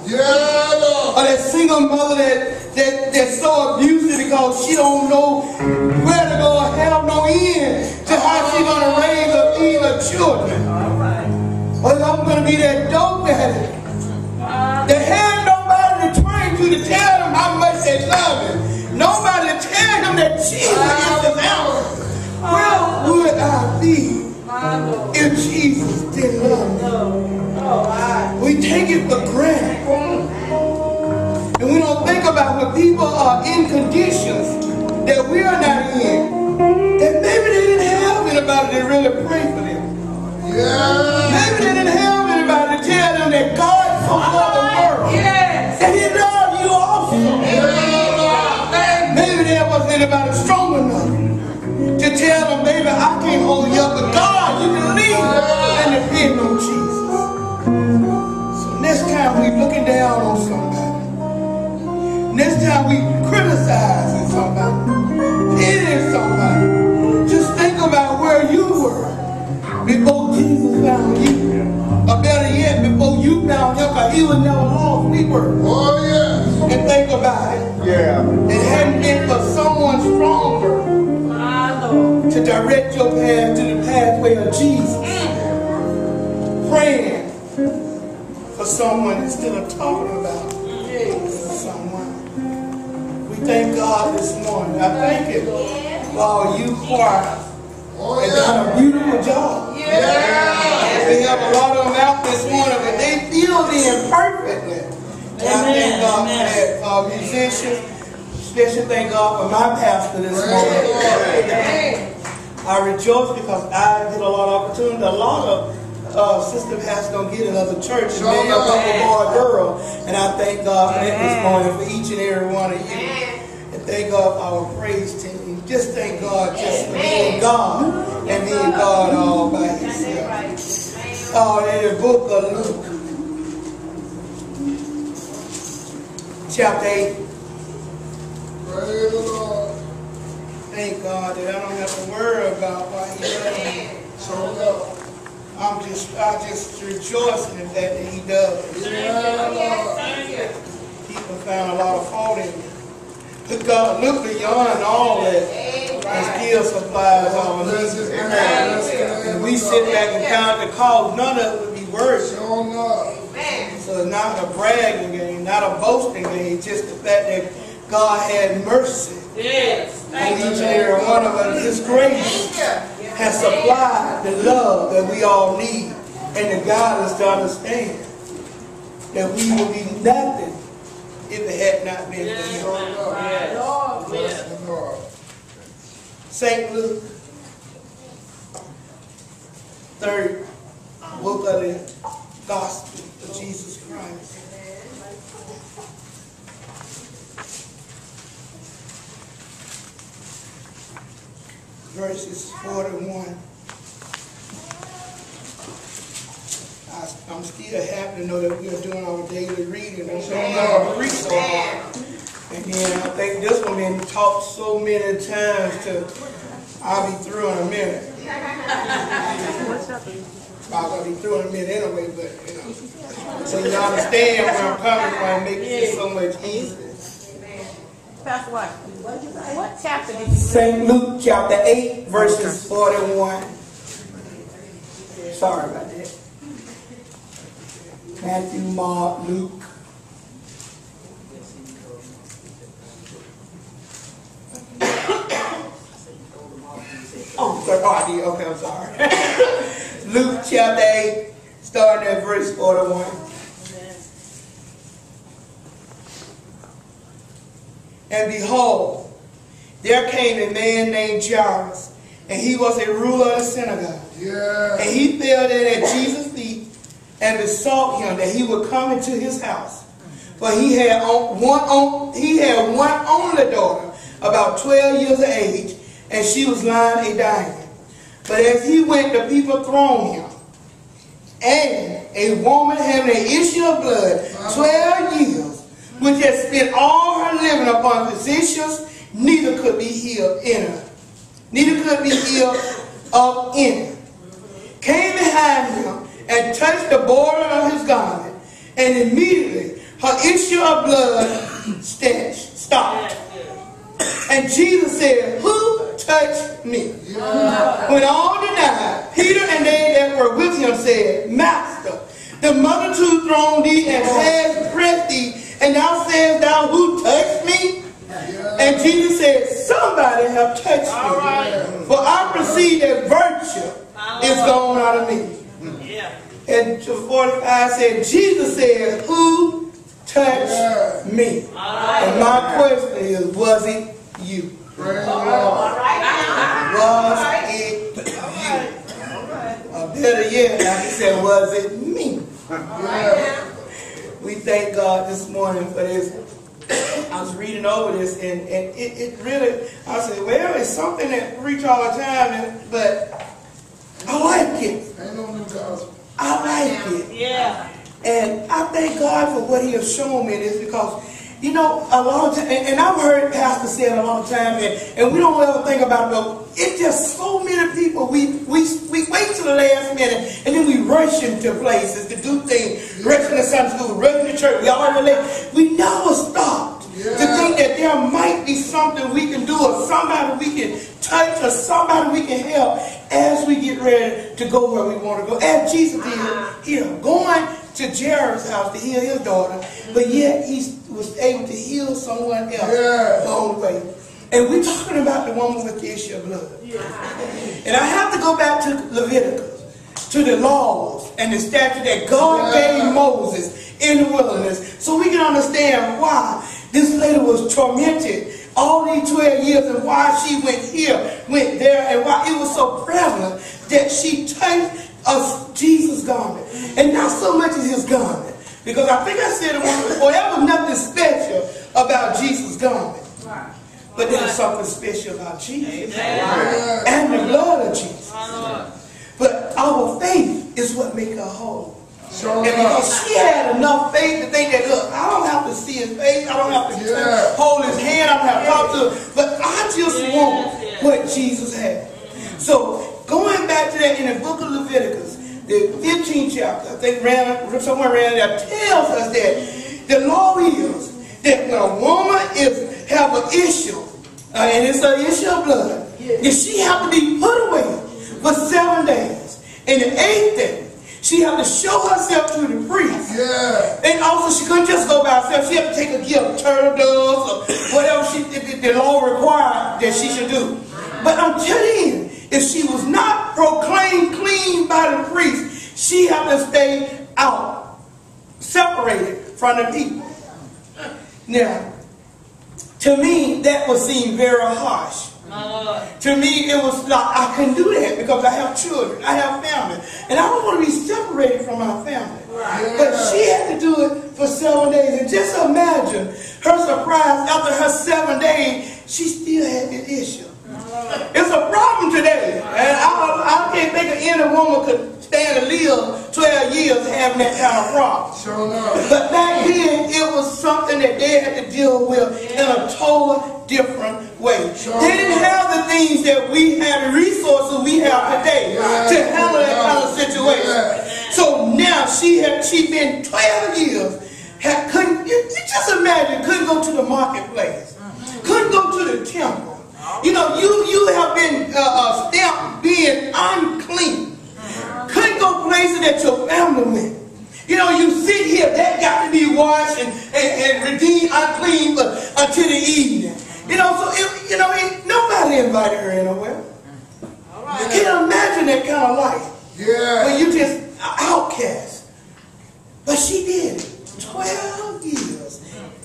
Yeah, Lord. Or that single mother that's so abusive because she don't know where to go or have no end to how she's going to raise up these children. All right. Or I'm going to be that dope daddy that had nobody to turn to tell them how much they love him. Nobody to tell him that Jesus is his answer. Where would I be if Jesus didn't love me? We take it for granted. And we don't think about when people are in conditions that we are not in. That maybe they didn't have anybody to really pray for them. Yeah. Maybe they didn't have anybody to tell them that God so loved the world. Yes. And he loved you also. Maybe there wasn't anybody strong enough to tell them, baby, I can't hold you up, but God, you can leave and depend on Jesus. So next time we looking down on somebody, next time we criticizing somebody, pitying somebody, just think about where you were before Jesus found you. Or better yet, before you found him, because he was never lost, we were. Oh, yes. And think about it. Yeah. It hadn't been for someone stronger to direct your path to the pathway of Jesus. Praying for someone instead of talking about someone. We thank God this morning. I thank you for all you choir. They done a beautiful job. Yeah. We have a lot of them out this morning, but they filled in perfectly. And I thank God for that musicians. Especially thank God for my pastor this morning. I rejoice because I get a lot of opportunity. A lot of sister pastors don't get in other churches. Maybe a couple boy or girl. And I thank God for that this morning for each and every one of you. And thank God for our praise team. Just thank God just for being God and being God all by himself. Oh, in the book of Luke, chapter 8. Praise the Lord. Thank God that I don't have to worry about why he loves me. I just rejoice in the fact that he does. People found a lot of fault in me. But God look beyond all that and still supplies our needs. And we sit back and count the cost, none of it would be worth it. So it's not a bragging game, not a boasting game, just the fact that God had mercy on each and every one of us. His grace has supplied the love that we all need and to guide us to understand that we will be nothing if it had not been for him. St. Luke, 3rd book of the Gospel of Jesus Christ. Verses 41. I'm still happy to know that we are doing our daily reading and showing our resources. And then I think this one been taught so many times to I'll be through in a minute. I'm gonna be through in a minute anyway, but you know. So you understand where I'm coming from, it makes it so much easier. Pastor what? What chapter did you St. Luke chapter 8, verses 41. Sorry about that. Matthew, Mark, Luke. Okay, I'm sorry. Luke chapter 8, starting at verse 41. And behold, there came a man named Jarius, and he was a ruler of the synagogue. Yeah. And he fell in at Jesus' feet and besought him that he would come into his house. For he had one only daughter, about 12 years of age, and she was lying a dying. But as he went, the people thronged him. And a woman having an issue of blood, 12 years, which had spent all her living upon physicians, neither could be healed in her. Neither could be healed of any. Came behind him and touched the border of his garment. And immediately her issue of blood stopped. And Jesus said, who touched me? When all denied, Peter and they that were with him said, Master, the multitude throng thee and has pressed thee, and thou sayest thou, who touched me? And Jesus said, somebody have touched me. For I perceive that virtue is gone out of me. And 45 said, Jesus said, who touched me? And my question is, was it you? Was it you? Or better yet, like he said, was it me? We thank God this morning for this. I was reading over this, and it really, I said, well, it's something that preach all the time, but I like it. Ain't no new gospel. I like it. Yeah. And I thank God for what he has shown me this, because, you know, a long time, and I've heard Pastor say it a long time, and we don't ever think about it. It's just so many people, we wait till the last minute, and then we rush into places to do things, rush into Sunday school, rush into church, we already late. We never stopped to think that there might be something we can do, or somebody we can touch, or somebody we can help as we get ready to go where we want to go. As Jesus did here, going to Jarius' house to heal his daughter, but yet he was able to heal someone else along the way. And we're talking about the woman with the issue of blood. And I have to go back to Leviticus, to the laws and the statute that God gave Moses in the wilderness, so we can understand why this lady was tormented all these 12 years, and why she went here, went there, and why it was so prevalent that she touched Jesus' garment. And not so much as his garment, because I think I said it once before, there was nothing special about Jesus' garment. But there was something special about Jesus and the blood of Jesus. But our faith is what makes her whole. And because she had enough faith to think that, look, I don't have to see his face, I don't have to hold his hand, I don't have to talk to him, but I just want what Jesus had. So going back to that in the book of Leviticus, the 15th chapter, I think somewhere around there, tells us that the law is that when a woman have an issue, and it's an issue of blood, then she have to be put away for 7 days. And the 8th day, she had to show herself to the priest. And also, she couldn't just go by herself. She had to take a gift, turtle doves, or whatever the law required that she should do. But until then, if she was not proclaimed clean by the priest, she had to stay out, separated from the people. Now, to me, that would seem very harsh. To me, it was like, I couldn't do that because I have children, I have family, and I don't want to be separated from my family. But she had to do it for 7 days, and just imagine her surprise after her 7 days, she still had this issue. It's a problem today, and I can't think of any woman could stand to live 12 years having that kind of problem. But back then, it was something that they had to deal with in a total different way. They didn't have the things that we have, the resources we have today to handle that kind of situation. So now she been 12 years, you just imagine, couldn't go to the marketplace, couldn't go to the temple. You know, you have been stamped being unclean. Couldn't go places that your family went. You know, you sit here, that got to be washed and redeemed unclean until the evening. You know, so nobody invited her anywhere. You can't imagine that kind of life. When you just outcast. But she did it. 12 years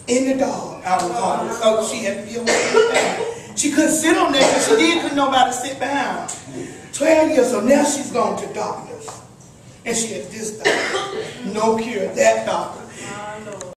in the dark. So she had to be away from the family. She couldn't sit on there because she couldn't nobody sit behind. 12 years, so now she's gone to doctors. And she had this doctor, no cure, that doctor.